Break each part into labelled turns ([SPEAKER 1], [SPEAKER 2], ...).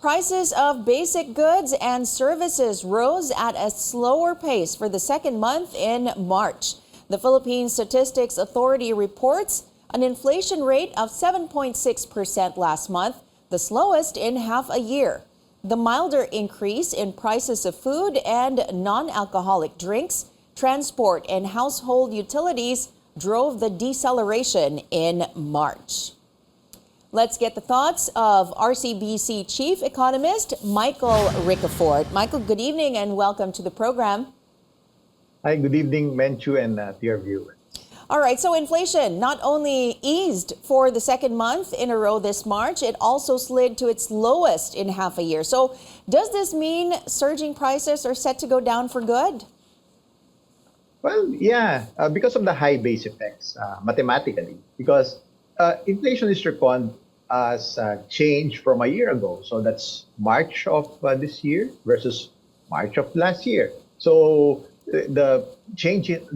[SPEAKER 1] Prices of basic goods and services rose at a slower pace for the second month in March. The Philippine Statistics Authority reports an inflation rate of 7.6% last month, the slowest in half a year. The milder increase in prices of food and non-alcoholic drinks, transport, and household utilities drove the deceleration in March. Let's get the thoughts of RCBC Chief Economist Michael Ricafort. Michael, good evening and welcome to the program.
[SPEAKER 2] Hi, good evening, Menchu, and to your viewers.
[SPEAKER 1] All right, so inflation not only eased for the second month in a row this March, it also slid to its lowest in half a year. So does this mean surging prices are set to go down for good?
[SPEAKER 2] Well, yeah, because of the high base effects, mathematically, because inflation is reckoned as change from a year ago. So that's March of this year versus March of last year. So the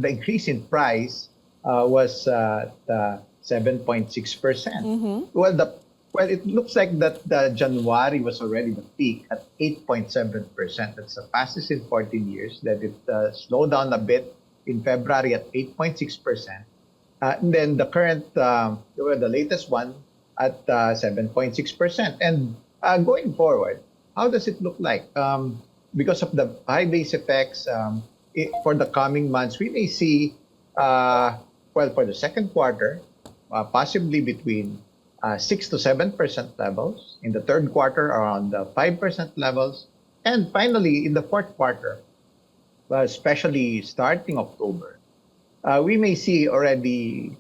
[SPEAKER 2] increase in price was 7.6%. Well, it looks like that January was already the peak at 8.7%. That's the fastest in 14 years. That it slowed down a bit in February at 8.6%. And then the current, the latest one at 7.6%. And going forward, how does it look like? Because of the high base effects, for the coming months, we may see, for the second quarter, possibly between 6 to 7% levels. In the third quarter, around 5% levels. And finally, in the fourth quarter, especially starting October, we may see already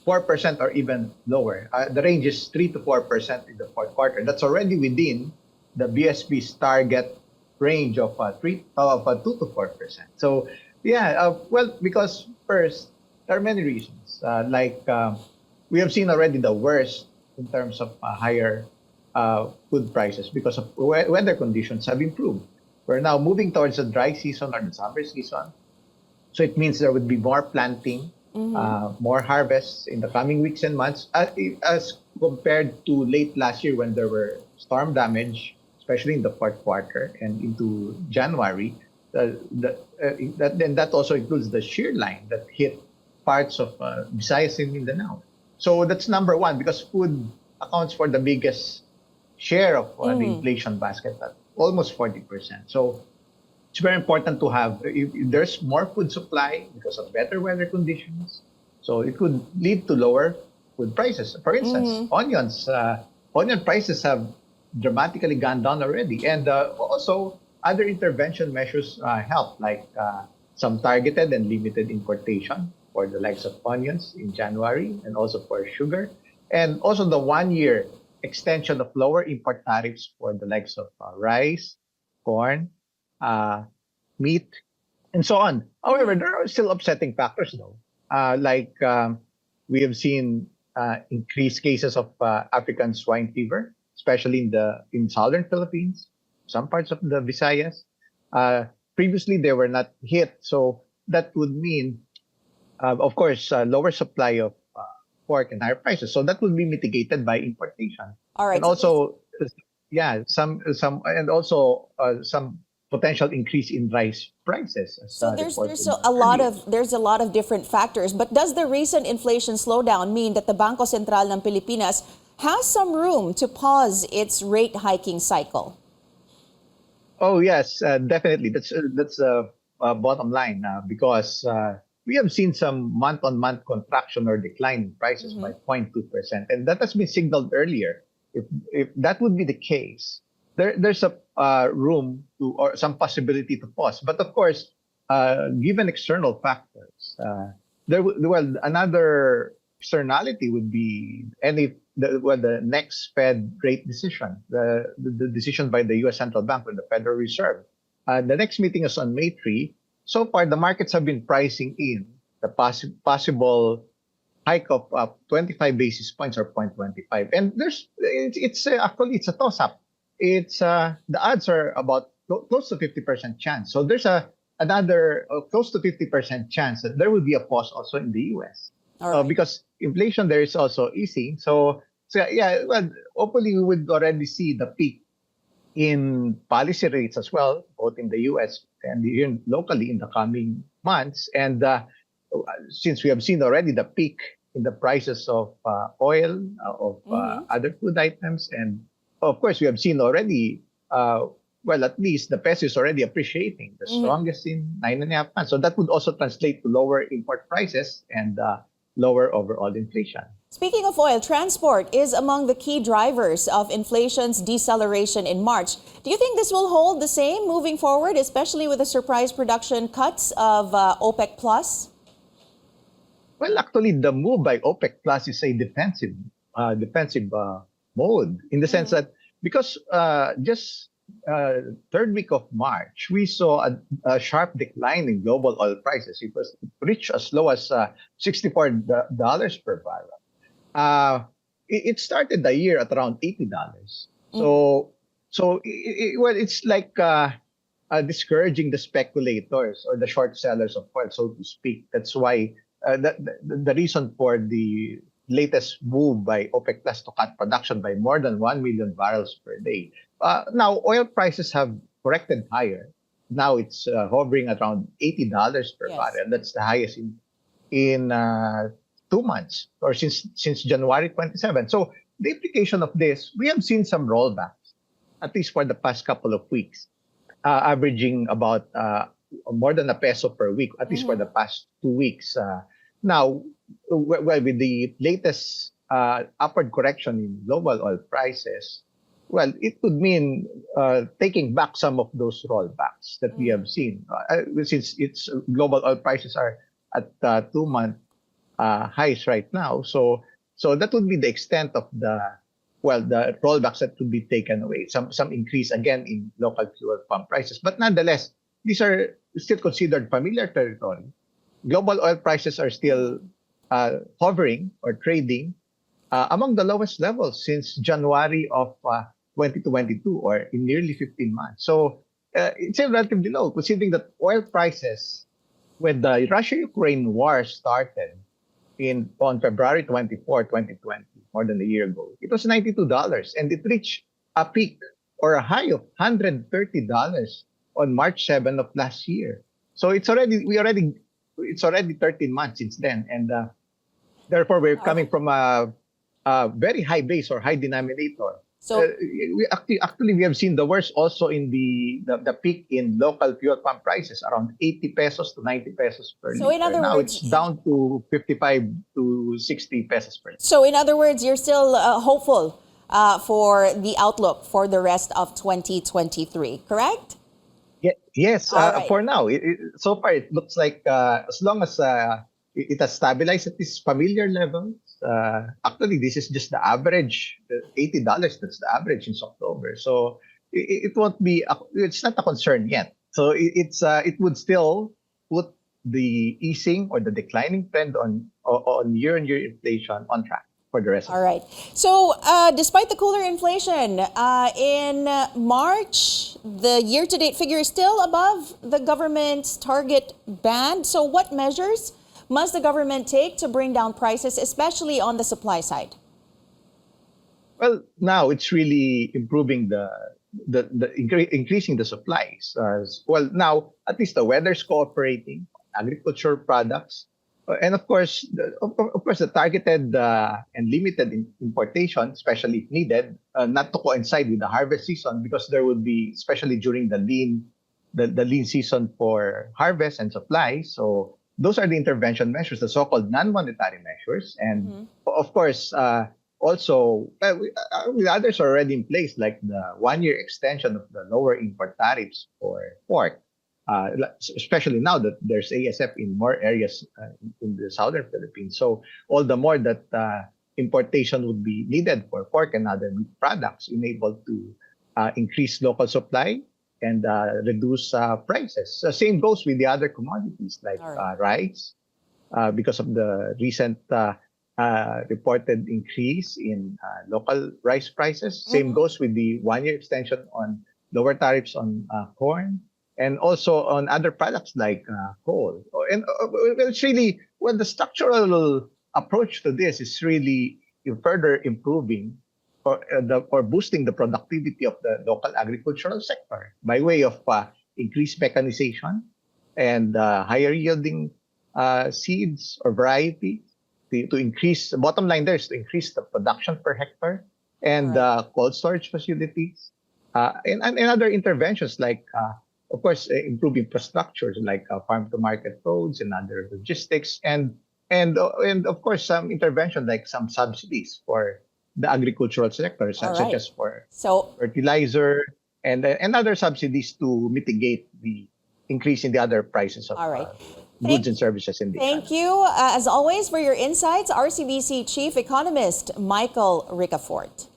[SPEAKER 2] 4% or even lower. The range is 3 to 4% in the fourth quarter. That's already within the BSB's target range of 2 to 4%. So, yeah, because first, there are many reasons. We have seen already the worst in terms of higher food prices because of weather conditions have improved. We're now moving towards the dry season or the summer season. So it means there would be more planting, more harvests in the coming weeks and months, as compared to late last year when there were storm damage, especially in the fourth quarter and into January. That also includes the shear line that hit parts of Visayas and Mindanao. So that's number one, because food accounts for the biggest share of the inflation basket at almost 40%. So it's very important to have, if there's more food supply because of better weather conditions, so it could lead to lower food prices. For instance, onion prices have dramatically gone down already. And also, other intervention measures help, like some targeted and limited importation for the likes of onions in January, and also for sugar. And also the 1-year extension of lower import tariffs for the likes of rice, corn, meat, and so on. However, there are still upsetting factors, though. We have seen increased cases of African swine fever, especially in southern Philippines, some parts of the Visayas. Previously, they were not hit, so that would mean, of course, lower supply of pork and higher prices. So that would be mitigated by importation.
[SPEAKER 1] All right.
[SPEAKER 2] And also, some potential increase in rice prices.
[SPEAKER 1] So there's a lot of different factors. But does the recent inflation slowdown mean that the Bangko Sentral ng Pilipinas has some room to pause its rate hiking cycle?
[SPEAKER 2] Oh yes, definitely. That's bottom line because we have seen some month-on-month contraction or decline in prices by 0.2%, and that has been signaled earlier. If that would be the case, there's a room to, or some possibility to pause. But of course, given external factors, another externality would be the next Fed rate decision, the decision by the U.S. Central Bank or the Federal Reserve. The next meeting is on May 3. So far, the markets have been pricing in the possible hike of 25 basis points or 0.25. And it's a toss-up. It's the odds are about close to 50% chance. So there's another close to 50% chance that there will be a pause also in the U.S.
[SPEAKER 1] Right.
[SPEAKER 2] Because inflation there is also easing. So yeah, well, hopefully we would already see the peak in policy rates as well, both in the US and here locally in the coming months. And since we have seen already the peak in the prices of oil, of
[SPEAKER 1] Mm-hmm.
[SPEAKER 2] other food items, and of course, we have seen already, well, at least the peso is already appreciating, the
[SPEAKER 1] Mm-hmm.
[SPEAKER 2] strongest in 9.5 months. So that would also translate to lower import prices and lower overall inflation.
[SPEAKER 1] Speaking of oil, transport is among the key drivers of inflation's deceleration in March. Do you think this will hold the same moving forward, especially with the surprise production cuts of OPEC Plus?
[SPEAKER 2] Well, actually, the move by OPEC Plus is a defensive mode in the sense
[SPEAKER 1] Mm-hmm.
[SPEAKER 2] that because just third week of March, we saw a sharp decline in global oil prices. It reached as low as $64 per barrel. Uh, it started the year at around $80.
[SPEAKER 1] Mm-hmm.
[SPEAKER 2] Well, it's like discouraging the speculators or the short sellers of oil, so to speak. That's why the reason for the latest move by OPEC Plus to cut production by more than 1 million barrels per day. Now, oil prices have corrected higher. Now it's hovering around $80 per
[SPEAKER 1] Yes.
[SPEAKER 2] barrel. That's the highest in 2 months or since January 27. So the implication of this, we have seen some rollbacks, at least for the past couple of weeks, averaging about more than a peso per week, at least for
[SPEAKER 1] Mm-hmm.
[SPEAKER 2] the past 2 weeks. Now, well, with the latest upward correction in global oil prices, well, it could mean taking back some of those rollbacks that we
[SPEAKER 1] Mm-hmm.
[SPEAKER 2] have seen. Since it's global oil prices are at 2 month highs right now. So that would be the extent of the rollbacks that would be taken away. Some increase again in local fuel pump prices, but nonetheless, these are still considered familiar territory. Global oil prices are
[SPEAKER 1] Mm-hmm.
[SPEAKER 2] still hovering or trading among the lowest levels since January of 2022, or in nearly 15 months. So it's still relatively low, considering that oil prices, when the Russia-Ukraine war started in on February 24, 2020, more than a year ago, it was $92, and it reached a peak or a high of $130 on March 7 of last year. So it's already 13 months since then, and therefore we're
[SPEAKER 1] All
[SPEAKER 2] coming
[SPEAKER 1] right.
[SPEAKER 2] from a very high base or high denominator.
[SPEAKER 1] So,
[SPEAKER 2] Actually, we have seen the worst also in the peak in local fuel pump prices, around 80 pesos to 90 pesos per
[SPEAKER 1] so in
[SPEAKER 2] liter.
[SPEAKER 1] other
[SPEAKER 2] Now it's
[SPEAKER 1] words,
[SPEAKER 2] down to 55 to 60 pesos per liter.
[SPEAKER 1] you're still hopeful for the outlook for the rest of 2023, correct?
[SPEAKER 2] Yes,
[SPEAKER 1] All right.
[SPEAKER 2] for now, so far it looks like as long as it has stabilized at this familiar level. Actually, this is just the average, the $80. That's the average since October. So it won't be. It's not a concern yet. So it would still put the easing or the declining trend on year-on-year inflation on track for the rest of
[SPEAKER 1] All
[SPEAKER 2] the year.
[SPEAKER 1] right. So, despite the cooler inflation, in March, the year to date figure is still above the government's target band. So, what measures must the government take to bring down prices, especially on the supply side?
[SPEAKER 2] Well, now it's really improving increasing the supplies. Well, now at least the weather's cooperating, agricultural products, and of course, the targeted and limited importation, especially if needed, not to coincide with the harvest season, because there will be, especially during the lean season for harvest and supply. So those are the intervention measures, the so-called non-monetary measures, and
[SPEAKER 1] Mm-hmm.
[SPEAKER 2] of course. Also, with others already in place, like the 1 year extension of the lower import tariffs for pork, especially now that there's ASF in more areas in the southern Philippines. So all the more that importation would be needed for pork and other meat products, enabled to increase local supply and reduce prices. Same goes with the other commodities like
[SPEAKER 1] All right.
[SPEAKER 2] rice, because of the recent reported increase in local rice prices. Same
[SPEAKER 1] Mm-hmm.
[SPEAKER 2] goes with the 1 year extension on lower tariffs on corn and also on other products like coal. And it's really, well, the structural approach to this is really further improving or boosting the productivity of the local agricultural sector by way of increased mechanization and higher yielding seeds or variety to increase the bottom line there is to increase the production per hectare and
[SPEAKER 1] Right.
[SPEAKER 2] cold storage facilities and other interventions like of course improving infrastructures like farm to market roads and other logistics and of course some intervention like some subsidies for the agricultural sector
[SPEAKER 1] All
[SPEAKER 2] such
[SPEAKER 1] right.
[SPEAKER 2] as for
[SPEAKER 1] So,
[SPEAKER 2] fertilizer and other subsidies to mitigate the increase in the other prices of
[SPEAKER 1] all right.
[SPEAKER 2] goods
[SPEAKER 1] Thank
[SPEAKER 2] and services in the
[SPEAKER 1] Thank
[SPEAKER 2] economy.
[SPEAKER 1] you, as always, for your insights, RCBC Chief Economist Michael Ricafort.